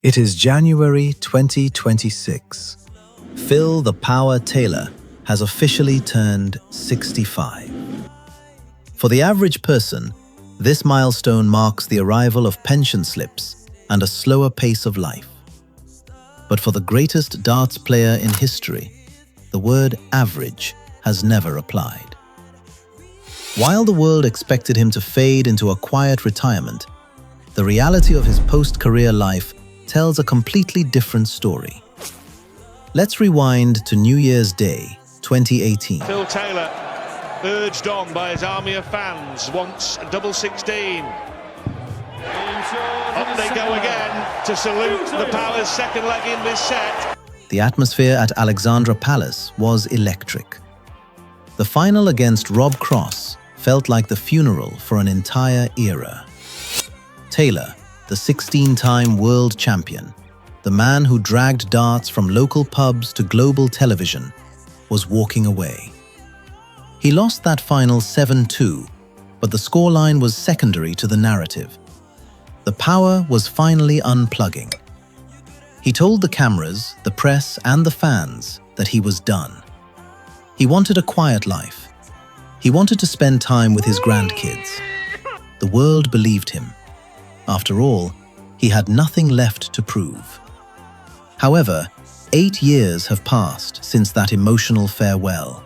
It is January 2026. Phil "The Power" Taylor has officially turned 65. For the average person, this milestone marks the arrival of pension slips and a slower pace of life. But for the greatest darts player in history, the word average has never applied. While the world expected him to fade into a quiet retirement, the reality of his post-career life tells a completely different story. Let's rewind to New Year's Day, 2018. Phil Taylor, urged on by his army of fans, wants a double 16. Up they go again to salute the Power's second leg in this set. The atmosphere at Alexandra Palace was electric. The final against Rob Cross felt like the funeral for an entire era. Taylor, the 16-time world champion, the man who dragged darts from local pubs to global television, was walking away. He lost that final 7-2, but the scoreline was secondary to the narrative. The Power was finally unplugging. He told the cameras, the press, and the fans that he was done. He wanted a quiet life. He wanted to spend time with his grandkids. The world believed him. After all, he had nothing left to prove. However, 8 years have passed since that emotional farewell,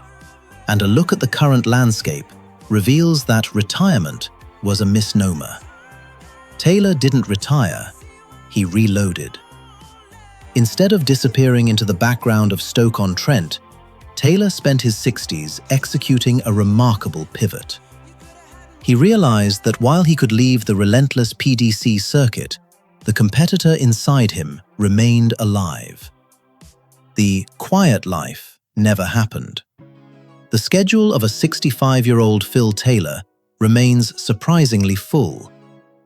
and a look at the current landscape reveals that retirement was a misnomer. Taylor didn't retire, he reloaded. Instead of disappearing into the background of Stoke-on-Trent, Taylor spent his 60s executing a remarkable pivot. He realized that while he could leave the relentless PDC circuit, the competitor inside him remained alive. The quiet life never happened. The schedule of a 65-year-old Phil Taylor remains surprisingly full,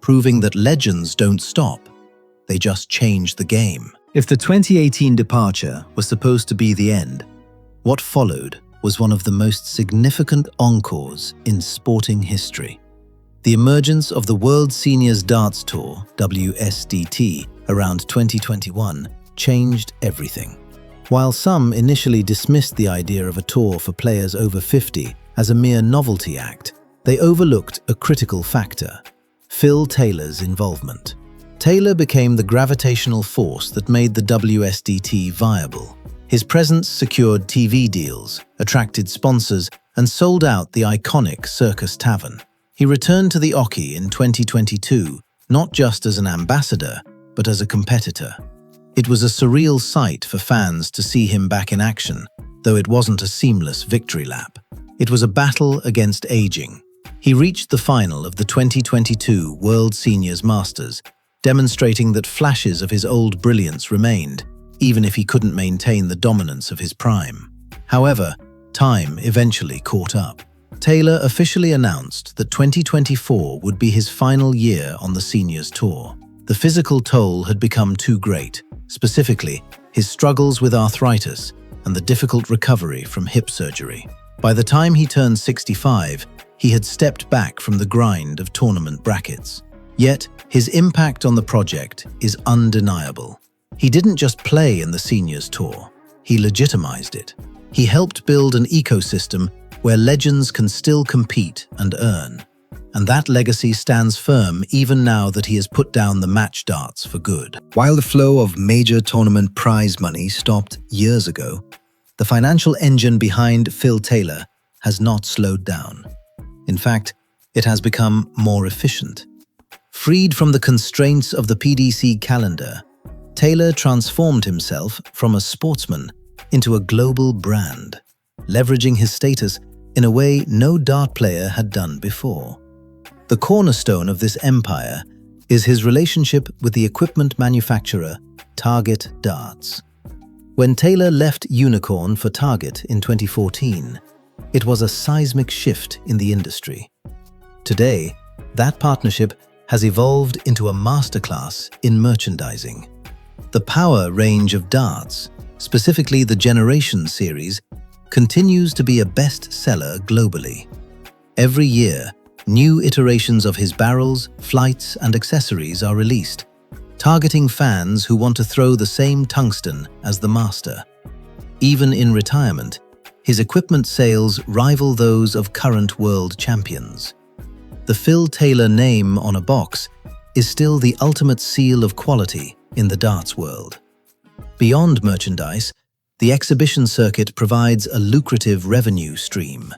proving that legends don't stop, they just change the game. If the 2018 departure was supposed to be the end, what followed was one of the most significant encores in sporting history. The emergence of the World Seniors Darts Tour, WSDT, around 2021 changed everything. While some initially dismissed the idea of a tour for players over 50 as a mere novelty act, they overlooked a critical factor: Phil Taylor's involvement. Taylor became the gravitational force that made the WSDT viable. His presence secured TV deals, attracted sponsors, and sold out the iconic Circus Tavern. He returned to the Oki in 2022, not just as an ambassador, but as a competitor. It was a surreal sight for fans to see him back in action, though it wasn't a seamless victory lap. It was a battle against aging. He reached the final of the 2022 World Seniors Masters, demonstrating that flashes of his old brilliance remained, even if he couldn't maintain the dominance of his prime. However, time eventually caught up. Taylor officially announced that 2024 would be his final year on the Seniors Tour. The physical toll had become too great, specifically his struggles with arthritis and the difficult recovery from hip surgery. By the time he turned 65, he had stepped back from the grind of tournament brackets. Yet, his impact on the project is undeniable. He didn't just play in the Seniors Tour, he legitimized it. He helped build an ecosystem where legends can still compete and earn. And that legacy stands firm even now that he has put down the match darts for good. While the flow of major tournament prize money stopped years ago, the financial engine behind Phil Taylor has not slowed down. In fact, it has become more efficient. Freed from the constraints of the PDC calendar, Taylor transformed himself from a sportsman into a global brand, leveraging his status in a way no dart player had done before. The cornerstone of this empire is his relationship with the equipment manufacturer Target Darts. When Taylor left Unicorn for Target in 2014, it was a seismic shift in the industry. Today, that partnership has evolved into a masterclass in merchandising. The Power range of darts, specifically the Generation series, continues to be a bestseller globally. Every year, new iterations of his barrels, flights, and accessories are released, targeting fans who want to throw the same tungsten as the master. Even in retirement, his equipment sales rival those of current world champions. The Phil Taylor name on a box is still the ultimate seal of quality in the darts world. Beyond merchandise, the exhibition circuit provides a lucrative revenue stream.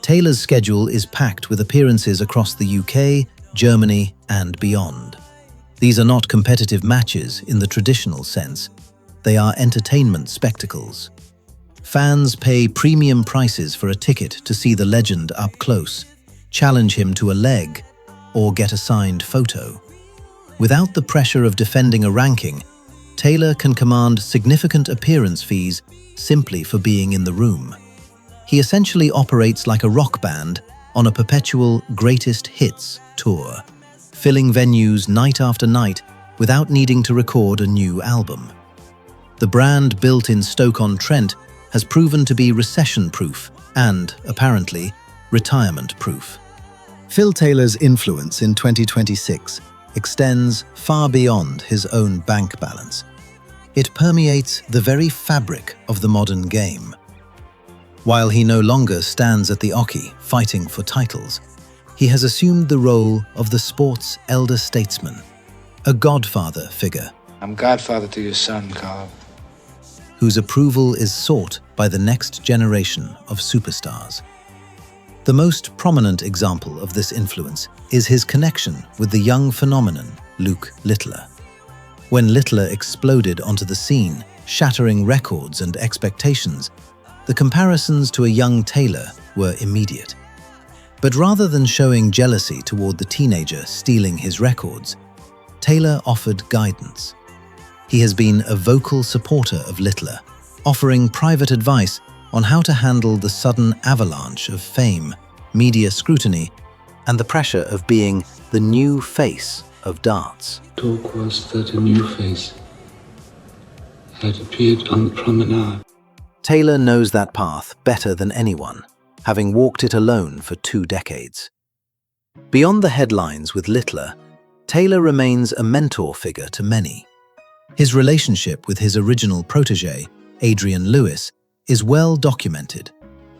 Taylor's schedule is packed with appearances across the UK, Germany, and beyond. These are not competitive matches in the traditional sense. They are entertainment spectacles. Fans pay premium prices for a ticket to see the legend up close, challenge him to a leg, or get a signed photo. Without the pressure of defending a ranking, Taylor can command significant appearance fees simply for being in the room. He essentially operates like a rock band on a perpetual greatest hits tour, filling venues night after night without needing to record a new album. The brand built in Stoke-on-Trent has proven to be recession-proof and, apparently, retirement-proof. Phil Taylor's influence in 2026 extends far beyond his own bank balance. It permeates the very fabric of the modern game. While he no longer stands at the oche fighting for titles, he has assumed the role of the sport's elder statesman, a godfather figure. I'm godfather to your son, Carl. Whose approval is sought by the next generation of superstars. The most prominent example of this influence is his connection with the young phenomenon, Luke Littler. When Littler exploded onto the scene, shattering records and expectations, the comparisons to a young Taylor were immediate. But rather than showing jealousy toward the teenager stealing his records, Taylor offered guidance. He has been a vocal supporter of Littler, offering private advice on how to handle the sudden avalanche of fame, media scrutiny, and the pressure of being the new face of darts. Talk was that a new face had appeared on the promenade. Taylor knows that path better than anyone, having walked it alone for 2 decades. Beyond the headlines with Littler, Taylor remains a mentor figure to many. His relationship with his original protege, Adrian Lewis, is well documented,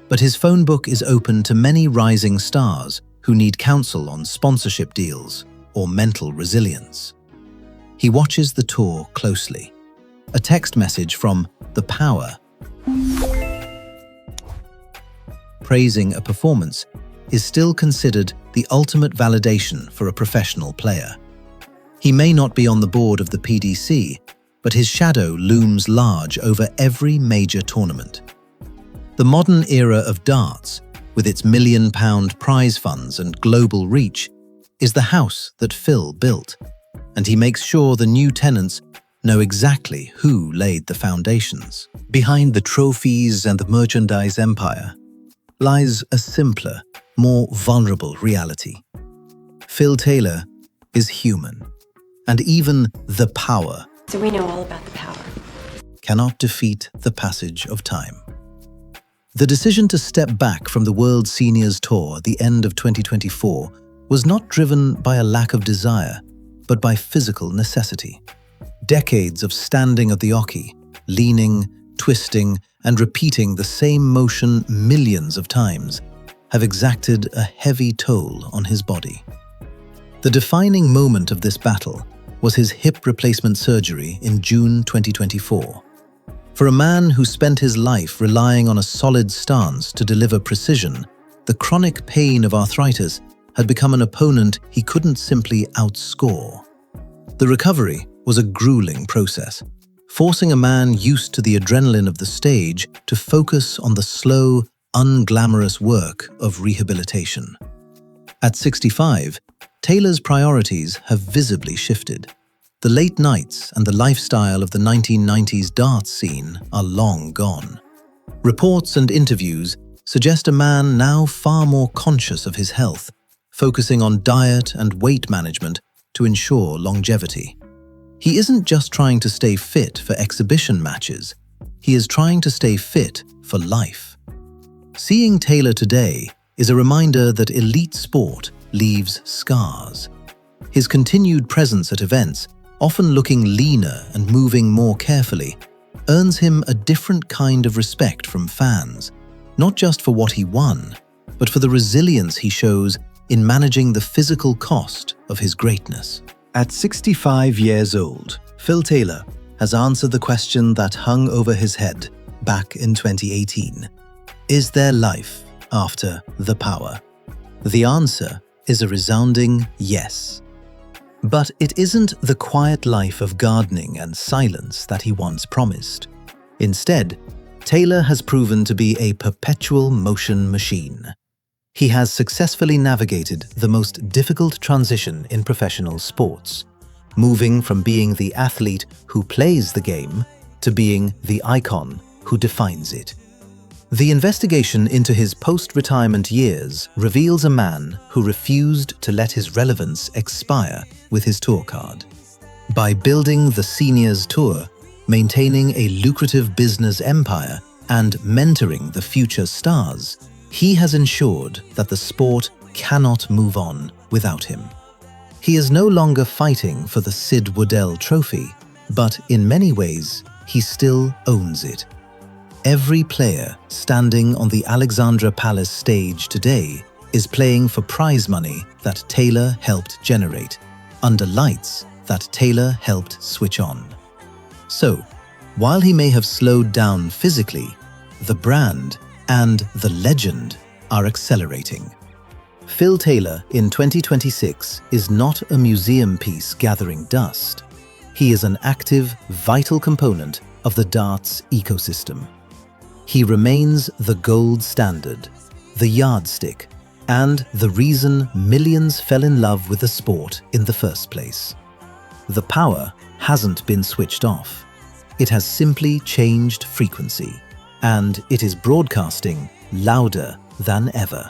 but his phone book is open to many rising stars who need counsel on sponsorship deals or mental resilience. He watches the tour closely. A text message from The Power praising a performance is still considered the ultimate validation for a professional player. He may not be on the board of the PDC, but his shadow looms large over every major tournament. The modern era of darts, with its million-pound prize funds and global reach, is the house that Phil built, and he makes sure the new tenants know exactly who laid the foundations. Behind the trophies and the merchandise empire lies a simpler, more vulnerable reality. Phil Taylor is human, and even the power So we know all about the power. cannot defeat the passage of time. The decision to step back from the World Seniors Tour at the end of 2024 was not driven by a lack of desire, but by physical necessity. Decades of standing at the oche, leaning, twisting, and repeating the same motion millions of times have exacted a heavy toll on his body. The defining moment of this battle was his hip replacement surgery in June 2024. For a man who spent his life relying on a solid stance to deliver precision, the chronic pain of arthritis had become an opponent he couldn't simply outscore. The recovery was a grueling process, forcing a man used to the adrenaline of the stage to focus on the slow, unglamorous work of rehabilitation. At 65, Taylor's priorities have visibly shifted. The late nights and the lifestyle of the 1990s darts scene are long gone. Reports and interviews suggest a man now far more conscious of his health, focusing on diet and weight management to ensure longevity. He isn't just trying to stay fit for exhibition matches, he is trying to stay fit for life. Seeing Taylor today is a reminder that elite sport leaves scars. His continued presence at events often looking leaner and moving more carefully, earns him a different kind of respect from fans, not just for what he won, but for the resilience he shows in managing the physical cost of his greatness. At 65 years old, Phil Taylor has answered the question that hung over his head back in 2018. Is there life after the power? The answer is a resounding yes. But it isn't the quiet life of gardening and silence that he once promised. Instead, Taylor has proven to be a perpetual motion machine. He has successfully navigated the most difficult transition in professional sports, moving from being the athlete who plays the game to being the icon who defines it. The investigation into his post-retirement years reveals a man who refused to let his relevance expire with his tour card. By building the Seniors Tour, maintaining a lucrative business empire, and mentoring the future stars, he has ensured that the sport cannot move on without him. He is no longer fighting for the Sid Waddell Trophy, but in many ways, he still owns it. Every player standing on the Alexandra Palace stage today is playing for prize money that Taylor helped generate, under lights that Taylor helped switch on. So, while he may have slowed down physically, the brand and the legend are accelerating. Phil Taylor in 2026 is not a museum piece gathering dust. He is an active, vital component of the darts ecosystem. He remains the gold standard, the yardstick, and the reason millions fell in love with the sport in the first place. The power hasn't been switched off. It has simply changed frequency, and it is broadcasting louder than ever.